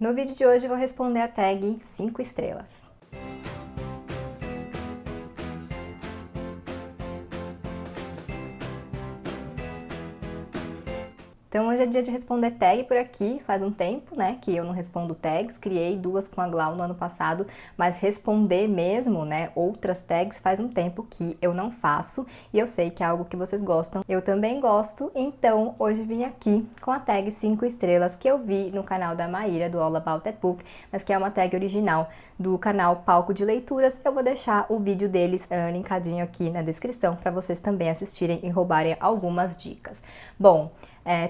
No vídeo de hoje eu vou responder a tag 5 estrelas. Então hoje é dia de responder tag por aqui, faz um tempo, né, que eu não respondo tags, criei 2 com a Glau no ano passado, mas responder mesmo, né, outras tags faz um tempo que eu não faço e eu sei que é algo que vocês gostam, eu também gosto, então hoje vim aqui com a tag 5 estrelas que eu vi no canal da Maíra, do All About That Book, mas que é uma tag original do canal Palco de Leituras. Eu vou deixar o vídeo deles linkadinho aqui na descrição para vocês também assistirem e roubarem algumas dicas. Bom,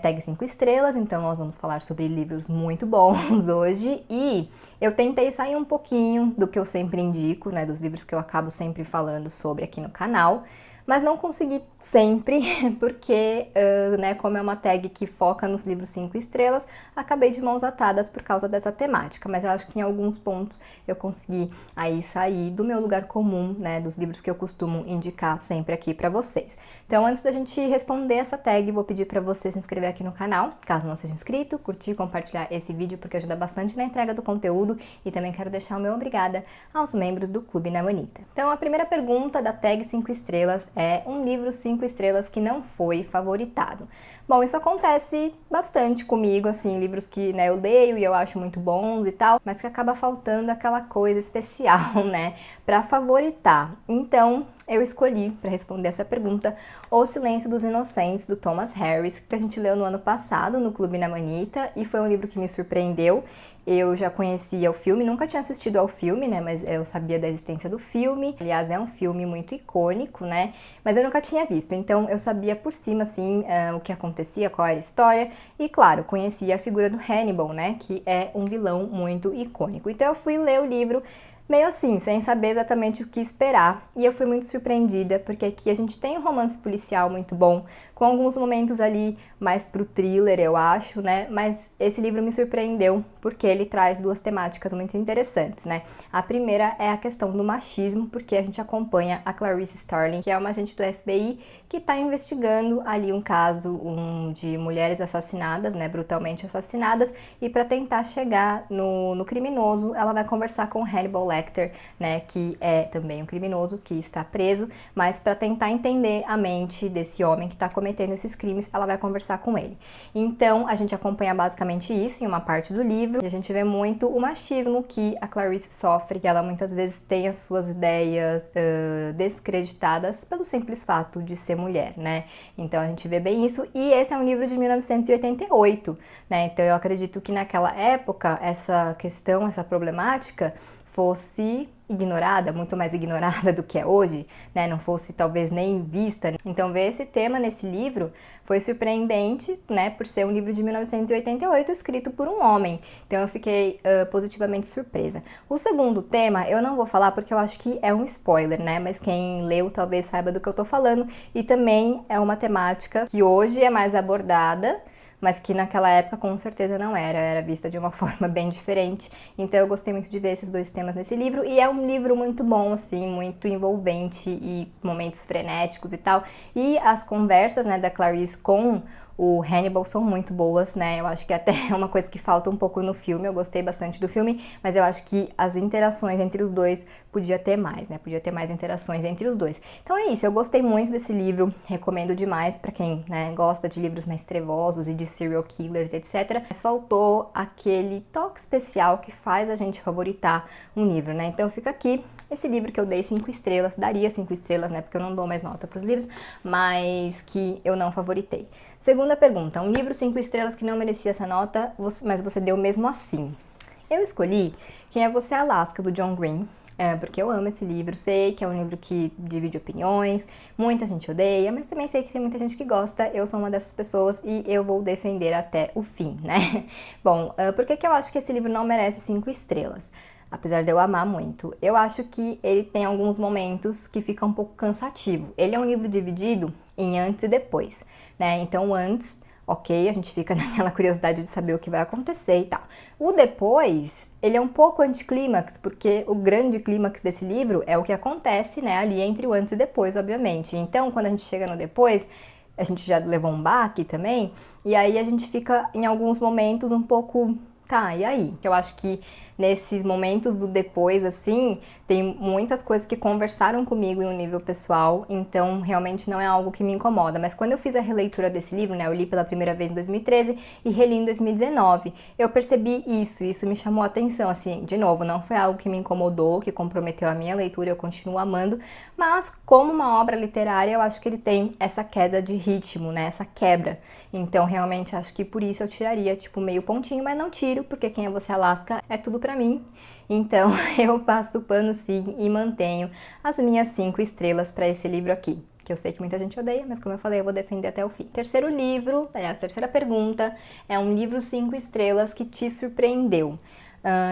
tag 5 estrelas, então nós vamos falar sobre livros muito bons hoje e eu tentei sair um pouquinho do que eu sempre indico, né, dos livros que eu acabo sempre falando sobre aqui no canal, mas não consegui sempre, porque, né, como é uma tag que foca nos livros 5 estrelas, acabei de mãos atadas por causa dessa temática, mas eu acho que em alguns pontos eu consegui aí sair do meu lugar comum, né, dos livros que eu costumo indicar sempre aqui pra vocês. Então, antes da gente responder essa tag, vou pedir pra você se inscrever aqui no canal, caso não seja inscrito, curtir e compartilhar esse vídeo, porque ajuda bastante na entrega do conteúdo, e também quero deixar o meu obrigada aos membros do Clube na Manita. Então, a primeira pergunta da tag 5 estrelas é um livro 5 estrelas que não foi favoritado. Bom, isso acontece bastante comigo, assim, livros que, né, eu leio e eu acho muito bons e tal, mas que acaba faltando aquela coisa especial, né, pra favoritar. Então, eu escolhi, para responder essa pergunta, O Silêncio dos Inocentes, do Thomas Harris, que a gente leu no ano passado no Clube na Manita, e foi um livro que me surpreendeu. Eu já conhecia o filme, nunca tinha assistido ao filme, né, mas eu sabia da existência do filme. Aliás, é um filme muito icônico, né, mas eu nunca tinha visto, então eu sabia por cima, assim, o que acontecia, qual era a história, e claro, conhecia a figura do Hannibal, né, que é um vilão muito icônico. Então eu fui ler o livro meio assim, sem saber exatamente o que esperar, e eu fui muito surpreendida, porque aqui a gente tem um romance policial muito bom, com alguns momentos ali mais pro thriller, eu acho, né, mas esse livro me surpreendeu, porque ele traz 2 temáticas muito interessantes, né. A primeira é a questão do machismo, porque a gente acompanha a Clarice Starling, que é uma agente do FBI, que está investigando ali um caso de mulheres assassinadas, né, brutalmente assassinadas, e para tentar chegar no criminoso, ela vai conversar com Hannibal Lecter, né, que é também um criminoso que está preso, mas para tentar entender a mente desse homem que está cometendo esses crimes, ela vai conversar com ele. Então, a gente acompanha basicamente isso em uma parte do livro, e a gente vê muito o machismo que a Clarice sofre, que ela muitas vezes tem as suas ideias descreditadas pelo simples fato de ser mulher, né? Então, a gente vê bem isso, e esse é um livro de 1988, né? Então, eu acredito que naquela época, essa questão, essa problemática fosse ignorada, muito mais ignorada do que é hoje, né? Não fosse talvez nem vista. Então ver esse tema nesse livro foi surpreendente, né? Por ser um livro de 1988 escrito por um homem. Então eu fiquei positivamente surpresa. O segundo tema eu não vou falar porque eu acho que é um spoiler, né? Mas quem leu talvez saiba do que eu tô falando, e também é uma temática que hoje é mais abordada, mas que naquela época com certeza não era vista de uma forma bem diferente. Então eu gostei muito de ver esses 2 temas nesse livro, e é um livro muito bom, assim, muito envolvente e momentos frenéticos e tal. E as conversas, né, da Clarice com o Hannibal são muito boas, né, eu acho que até é uma coisa que falta um pouco no filme, eu gostei bastante do filme, mas eu acho que as interações entre os dois podia ter mais, né, podia ter mais interações entre os dois. Então é isso, eu gostei muito desse livro, recomendo demais pra quem, né, gosta de livros mais trevosos e de serial killers, etc. Mas faltou aquele toque especial que faz a gente favoritar um livro, né, então fica aqui esse livro que eu dei 5 estrelas, daria 5 estrelas, né, porque eu não dou mais nota pros livros, mas que eu não favoritei. Segunda pergunta, um livro 5 estrelas que não merecia essa nota, mas você deu mesmo assim. Eu escolhi Quem é Você, Alaska, do John Green, porque eu amo esse livro, sei que é um livro que divide opiniões, muita gente odeia, mas também sei que tem muita gente que gosta, eu sou uma dessas pessoas e eu vou defender até o fim, né? Bom, por que eu acho que esse livro não merece 5 estrelas? Apesar de eu amar muito. Eu acho que ele tem alguns momentos que fica um pouco cansativo. Ele é um livro dividido em antes e depois, né? Então, antes, ok, a gente fica naquela curiosidade de saber o que vai acontecer e tal. O depois, ele é um pouco anticlímax, porque o grande clímax desse livro é o que acontece, né, ali entre o antes e depois, obviamente. Então, quando a gente chega no depois, a gente já levou um baque também, e aí a gente fica, em alguns momentos, um pouco tá, e aí? Eu acho que nesses momentos do depois, assim, tem muitas coisas que conversaram comigo em um nível pessoal, então realmente não é algo que me incomoda. Mas quando eu fiz a releitura desse livro, né, eu li pela primeira vez em 2013 e reli em 2019, eu percebi isso me chamou a atenção, assim, de novo, não foi algo que me incomodou, que comprometeu a minha leitura, eu continuo amando, mas como uma obra literária, eu acho que ele tem essa queda de ritmo, né, essa quebra. Então, realmente, acho que por isso eu tiraria, tipo, meio pontinho, mas não tiro, porque Quem é Você, Alaska é tudo pra mim. Então, eu passo o pano sim e mantenho as minhas 5 estrelas pra esse livro aqui, que eu sei que muita gente odeia, mas como eu falei, eu vou defender até o fim. Terceiro livro, aliás, terceira pergunta, é um livro 5 estrelas que te surpreendeu.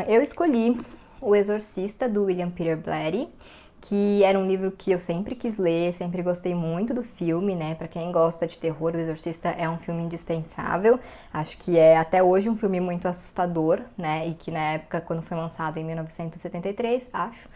Eu escolhi O Exorcista, do William Peter Blatty, que era um livro que eu sempre quis ler, sempre gostei muito do filme, né? Pra quem gosta de terror, O Exorcista é um filme indispensável. Acho que é até hoje um filme muito assustador, né? E que na época, quando foi lançado em 1973, acho,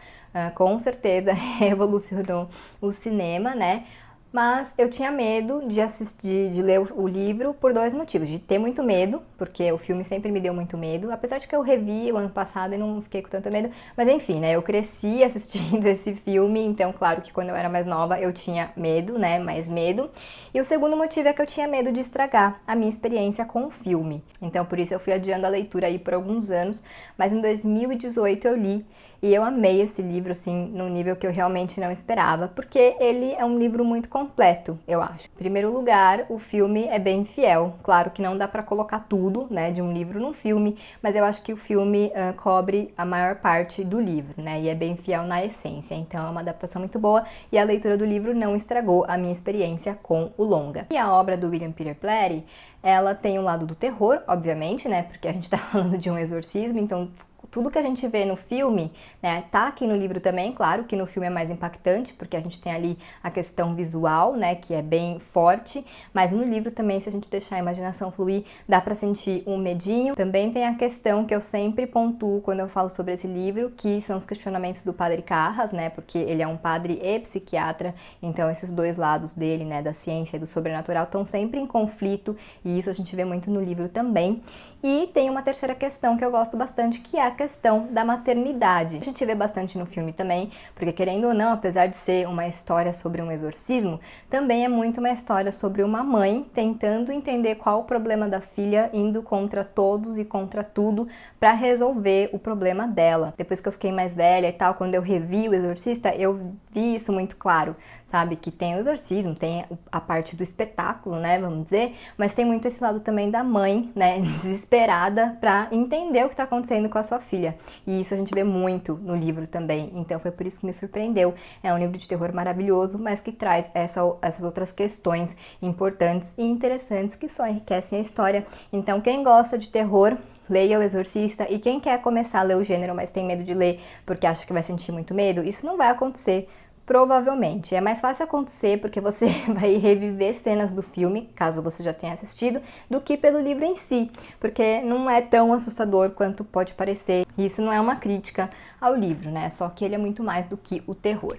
com certeza revolucionou o cinema, né? Mas eu tinha medo de assistir, de ler o livro por 2 motivos. De ter muito medo, porque o filme sempre me deu muito medo, apesar de que eu revi o ano passado e não fiquei com tanto medo. Mas enfim, né, eu cresci assistindo esse filme, então claro que quando eu era mais nova eu tinha medo, né, mais medo. E o segundo motivo é que eu tinha medo de estragar a minha experiência com o filme. Então por isso eu fui adiando a leitura aí por alguns anos, mas em 2018 eu li e eu amei esse livro, assim, num nível que eu realmente não esperava, porque ele é um livro muito completo, eu acho. Em primeiro lugar, o filme é bem fiel. Claro que não dá pra colocar tudo, né, de um livro num filme, mas eu acho que o filme cobre a maior parte do livro, né, e é bem fiel na essência. Então é uma adaptação muito boa e a leitura do livro não estragou a minha experiência com o longa. E a obra do William Peter Blatty, ela tem um lado do terror, obviamente, né, porque a gente tá falando de um exorcismo, então tudo que a gente vê no filme, né, tá aqui no livro também, claro que no filme é mais impactante, porque a gente tem ali a questão visual, né, que é bem forte, mas no livro também, se a gente deixar a imaginação fluir, dá pra sentir um medinho. Também tem a questão que eu sempre pontuo quando eu falo sobre esse livro, que são os questionamentos do Padre Carras, né, porque ele é um padre e psiquiatra, então esses dois lados dele, né, da ciência e do sobrenatural, estão sempre em conflito, e isso a gente vê muito no livro também. E tem uma terceira questão que eu gosto bastante, que é a questão da maternidade. A gente vê bastante no filme também, porque querendo ou não, apesar de ser uma história sobre um exorcismo, também é muito uma história sobre uma mãe tentando entender qual o problema da filha, indo contra todos e contra tudo para resolver o problema dela. Depois que eu fiquei mais velha e tal, quando eu revi o Exorcista, eu vi isso muito claro, sabe? Que tem o exorcismo, tem a parte do espetáculo, né, vamos dizer, mas tem muito esse lado também da mãe, né, desesperada para entender o que tá acontecendo com a sua filha. E isso a gente vê muito no livro também, então foi por isso que me surpreendeu. É um livro de terror maravilhoso, mas que traz essas outras questões importantes e interessantes que só enriquecem a história. Então quem gosta de terror, leia O Exorcista, e quem quer começar a ler o gênero, mas tem medo de ler porque acha que vai sentir muito medo, isso não vai acontecer. Provavelmente. É mais fácil acontecer porque você vai reviver cenas do filme, caso você já tenha assistido, do que pelo livro em si, porque não é tão assustador quanto pode parecer. E isso não é uma crítica ao livro, né? Só que ele é muito mais do que o terror.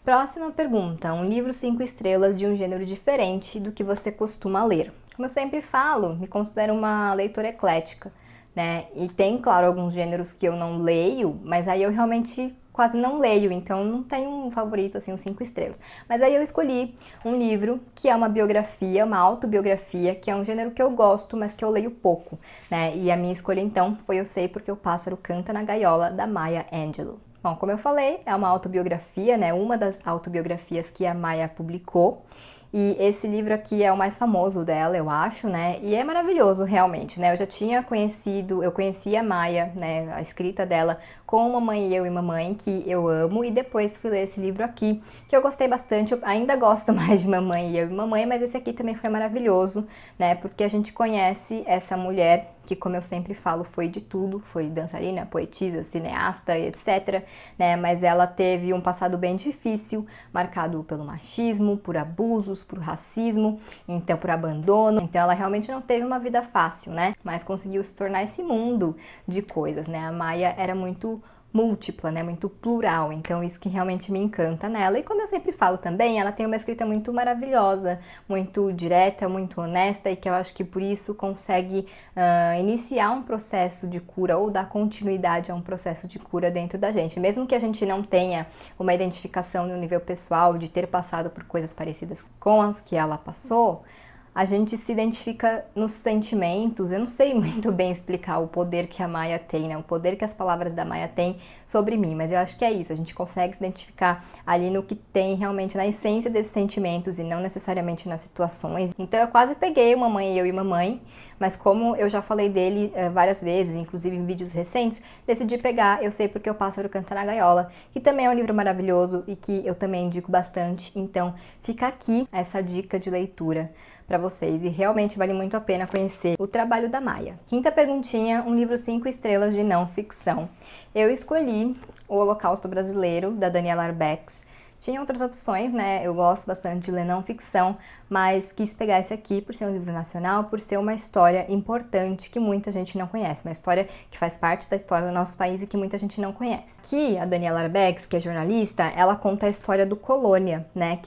Próxima pergunta. Um livro 5 estrelas de um gênero diferente do que você costuma ler. Como eu sempre falo, me considero uma leitora eclética, né? E tem, claro, alguns gêneros que eu não leio, mas aí eu realmente quase não leio, então não tenho um favorito, assim, um 5 estrelas. Mas aí eu escolhi um livro que é uma biografia, uma autobiografia, que é um gênero que eu gosto, mas que eu leio pouco, né? E a minha escolha, então, foi Eu Sei Porque o Pássaro Canta na Gaiola, da Maya Angelou. Bom, como eu falei, é uma autobiografia, né? Uma das autobiografias que a Maya publicou. E esse livro aqui é o mais famoso dela, eu acho, né? E é maravilhoso, realmente, né? Eu já tinha conhecido, eu conhecia a Maya, né? A escrita dela com Mamãe e Eu e Mamãe, que eu amo, e depois fui ler esse livro aqui, que eu gostei bastante. Eu ainda gosto mais de Mamãe e Eu e Mamãe, mas esse aqui também foi maravilhoso, né? Porque a gente conhece essa mulher que, como eu sempre falo, foi de tudo, foi dançarina, poetisa, cineasta e etc, né? Mas ela teve um passado bem difícil, marcado pelo machismo, por abusos, por racismo, então por abandono. Então ela realmente não teve uma vida fácil, né? Mas conseguiu se tornar esse mundo de coisas, né? A Maya era muito múltipla, né, muito plural, então isso que realmente me encanta nela. E como eu sempre falo também, ela tem uma escrita muito maravilhosa, muito direta, muito honesta, e que eu acho que por isso consegue iniciar um processo de cura ou dar continuidade a um processo de cura dentro da gente. Mesmo que a gente não tenha uma identificação no nível pessoal de ter passado por coisas parecidas com as que ela passou, a gente se identifica nos sentimentos. Eu não sei muito bem explicar o poder que a Maya tem, né? O poder que as palavras da Maya têm sobre mim, mas eu acho que é isso, a gente consegue se identificar ali no que tem realmente na essência desses sentimentos e não necessariamente nas situações. Então eu quase peguei o Mamãe, Eu e Mamãe, mas como eu já falei dele várias vezes, inclusive em vídeos recentes, decidi pegar Eu Sei Porque o Pássaro Canta na Gaiola, que também é um livro maravilhoso e que eu também indico bastante. Então fica aqui essa dica de leitura para vocês, e realmente vale muito a pena conhecer o trabalho da Maya. Quinta perguntinha, um livro 5 estrelas de não ficção. Eu escolhi O Holocausto Brasileiro, da Daniela Arbex. Tinha outras opções, né? Eu gosto bastante de ler não ficção, mas quis pegar esse aqui por ser um livro nacional, por ser uma história importante que muita gente não conhece, uma história que faz parte da história do nosso país e que muita gente não conhece. Aqui, a Daniela Arbex, que é jornalista, ela conta a história do Colônia, né?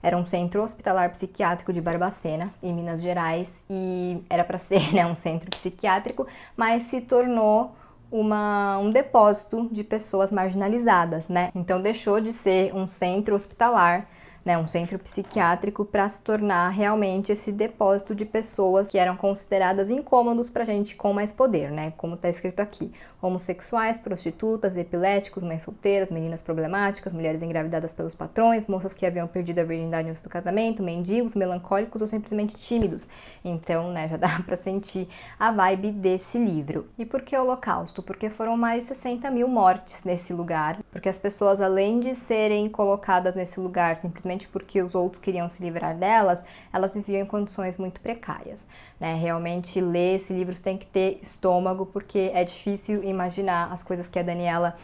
Era um centro hospitalar psiquiátrico de Barbacena, em Minas Gerais, e era para ser, né, um centro psiquiátrico, mas se tornou um depósito de pessoas marginalizadas, né? Então deixou de ser um centro hospitalar, né, um centro psiquiátrico, para se tornar realmente esse depósito de pessoas que eram consideradas incômodos pra gente com mais poder, né? Como tá escrito aqui: homossexuais, prostitutas, epiléticos, mães solteiras, meninas problemáticas, mulheres engravidadas pelos patrões, moças que haviam perdido a virgindade antes do casamento, mendigos, melancólicos ou simplesmente tímidos. Então, né, já dá pra sentir a vibe desse livro. E por que o Holocausto? Porque foram mais de 60 mil mortes nesse lugar, porque as pessoas, além de serem colocadas nesse lugar simplesmente porque os outros queriam se livrar delas, elas viviam em condições muito precárias, né? Realmente ler esse livro você tem que ter estômago, porque é difícil imaginar as coisas que a Daniela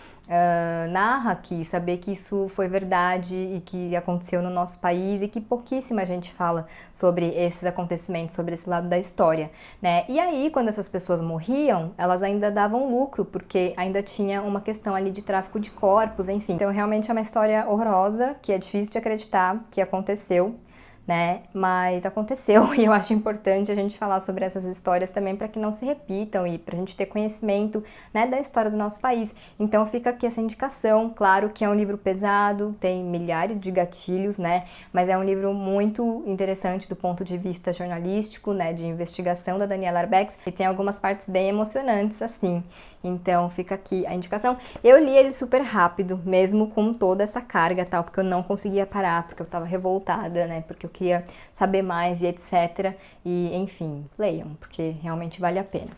narra aqui, saber que isso foi verdade e que aconteceu no nosso país e que pouquíssima gente fala sobre esses acontecimentos, sobre esse lado da história, né? E aí, quando essas pessoas morriam, elas ainda davam lucro, porque ainda tinha uma questão ali de tráfico de corpos, enfim. Então, realmente é uma história horrorosa, que é difícil de acreditar que aconteceu, né? Mas aconteceu, e eu acho importante a gente falar sobre essas histórias também para que não se repitam e para a gente ter conhecimento, né, da história do nosso país. Então fica aqui essa indicação. Claro que é um livro pesado, tem milhares de gatilhos, né? Mas é um livro muito interessante do ponto de vista jornalístico, né, de investigação da Daniela Arbex, e tem algumas partes bem emocionantes, assim. Então fica aqui a indicação. Eu li ele super rápido, mesmo com toda essa carga, tal, porque eu não conseguia parar, porque eu tava revoltada, né, porque eu queria saber mais e etc. E, enfim, leiam, porque realmente vale a pena.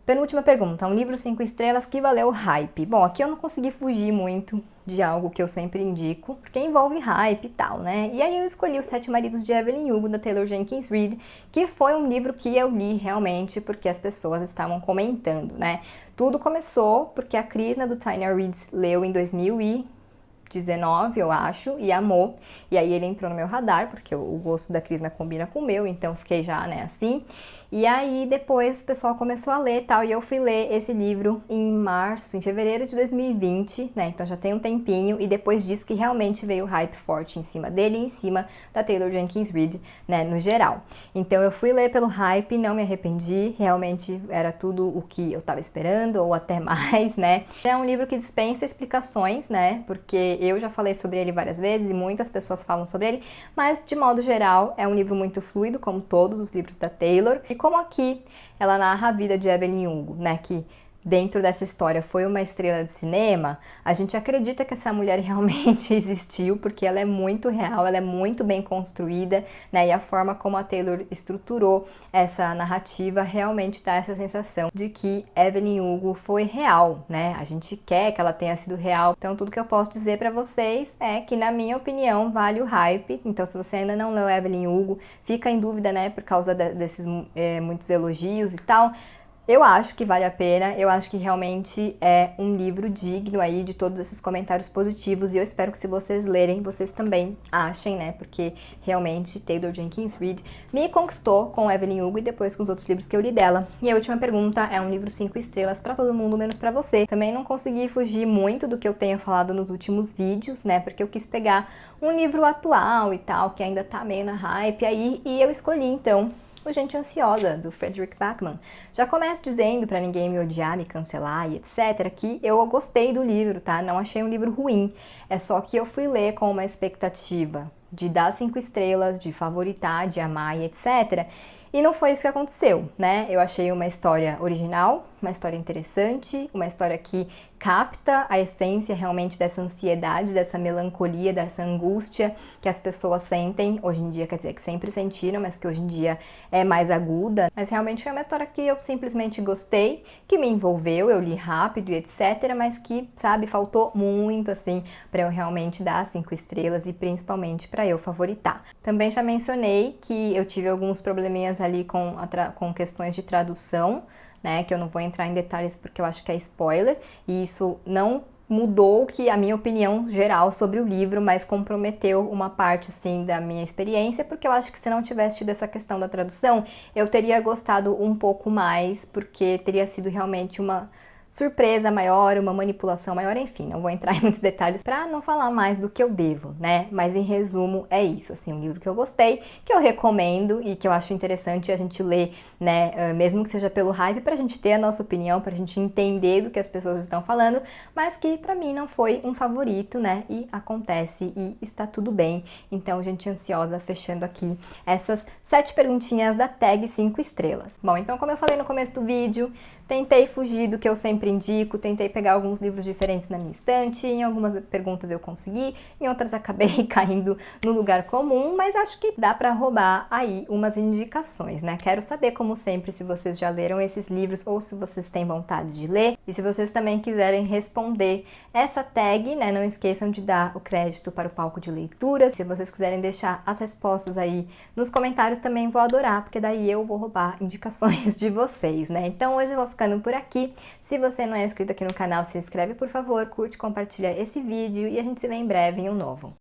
Penúltima pergunta, um livro 5 estrelas que valeu hype. Bom, aqui eu não consegui fugir muito de algo que eu sempre indico, porque envolve hype e tal, né? E aí eu escolhi Os Sete Maridos de Evelyn Hugo, da Taylor Jenkins Reid, que foi um livro que eu li realmente porque as pessoas estavam comentando, né? Tudo começou porque a Krishna do Tiny Reads leu em 2019, eu acho, e amou. E aí ele entrou no meu radar, porque o gosto da Krishna combina com o meu, então fiquei já, né, assim. E aí depois o pessoal começou a ler e tal, e eu fui ler esse livro em fevereiro de 2020, né, então já tem um tempinho, e depois disso que realmente veio o hype forte em cima dele e em cima da Taylor Jenkins Reid, né, no geral. Então eu fui ler pelo hype, não me arrependi, realmente era tudo o que eu tava esperando, ou até mais, né. É um livro que dispensa explicações, né, porque eu já falei sobre ele várias vezes e muitas pessoas falam sobre ele, mas de modo geral é um livro muito fluido, como todos os livros da Taylor. E como aqui ela narra a vida de Evelyn Hugo, né, que dentro dessa história foi uma estrela de cinema, a gente acredita que essa mulher realmente existiu, porque ela é muito real, ela é muito bem construída, né, e a forma como a Taylor estruturou essa narrativa realmente dá essa sensação de que Evelyn Hugo foi real, né, a gente quer que ela tenha sido real. Então tudo que eu posso dizer pra vocês é que, na minha opinião, vale o hype. Então se você ainda não leu Evelyn Hugo, fica em dúvida, né, por causa desses muitos elogios e tal, Eu acho que vale a pena, eu acho que realmente é um livro digno aí de todos esses comentários positivos e eu espero que se vocês lerem, vocês também achem, né? Porque realmente Taylor Jenkins Reid me conquistou com Evelyn Hugo e depois com os outros livros que eu li dela. E a última pergunta é um livro 5 estrelas pra todo mundo, menos pra você. Também não consegui fugir muito do que eu tenho falado nos últimos vídeos, né? Porque eu quis pegar um livro atual e tal, que ainda tá meio na hype aí, e eu escolhi então o Gente Ansiosa, do Frederick Backman. Já começo dizendo, pra ninguém me odiar, me cancelar e etc, que eu gostei do livro, tá? Não achei um livro ruim. É só que eu fui ler com uma expectativa de dar 5 estrelas, de favoritar, de amar e etc. E não foi isso que aconteceu, né? Eu achei uma história original, uma história interessante, uma história que capta a essência realmente dessa ansiedade, dessa melancolia, dessa angústia que as pessoas sentem hoje em dia, quer dizer, que sempre sentiram, mas que hoje em dia é mais aguda. Mas realmente foi uma história que eu simplesmente gostei, que me envolveu, eu li rápido e etc, mas que, sabe, faltou muito, assim, para eu realmente dar 5 estrelas e principalmente para eu favoritar. Também já mencionei que eu tive alguns probleminhas ali com questões de tradução, né, que eu não vou entrar em detalhes porque eu acho que é spoiler, e isso não mudou que a minha opinião geral sobre o livro, mas comprometeu uma parte assim da minha experiência, porque eu acho que se não tivesse tido essa questão da tradução, eu teria gostado um pouco mais, porque teria sido realmente uma surpresa maior, uma manipulação maior, enfim, não vou entrar em muitos detalhes para não falar mais do que eu devo, né? Mas em resumo é isso, assim, um livro que eu gostei, que eu recomendo e que eu acho interessante a gente ler, né? Mesmo que seja pelo hype, pra gente ter a nossa opinião, pra gente entender do que as pessoas estão falando, mas que pra mim não foi um favorito, né? E acontece e está tudo bem. Então, gente ansiosa, fechando aqui essas 7 perguntinhas da tag 5 estrelas. Bom, então como eu falei no começo do vídeo, tentei fugir do que eu sempre indico, tentei pegar alguns livros diferentes na minha estante, em algumas perguntas eu consegui, em outras acabei caindo no lugar comum, mas acho que dá pra roubar aí umas indicações, né? Quero saber, como sempre, se vocês já leram esses livros ou se vocês têm vontade de ler, e se vocês também quiserem responder essa tag, né? Não esqueçam de dar o crédito para o palco de leitura. Se vocês quiserem deixar as respostas aí nos comentários, também vou adorar, porque daí eu vou roubar indicações de vocês, né? Então hoje eu vou ficando por aqui. Se você não é inscrito aqui no canal, se inscreve, por favor, curte, compartilha esse vídeo e a gente se vê em breve em um novo.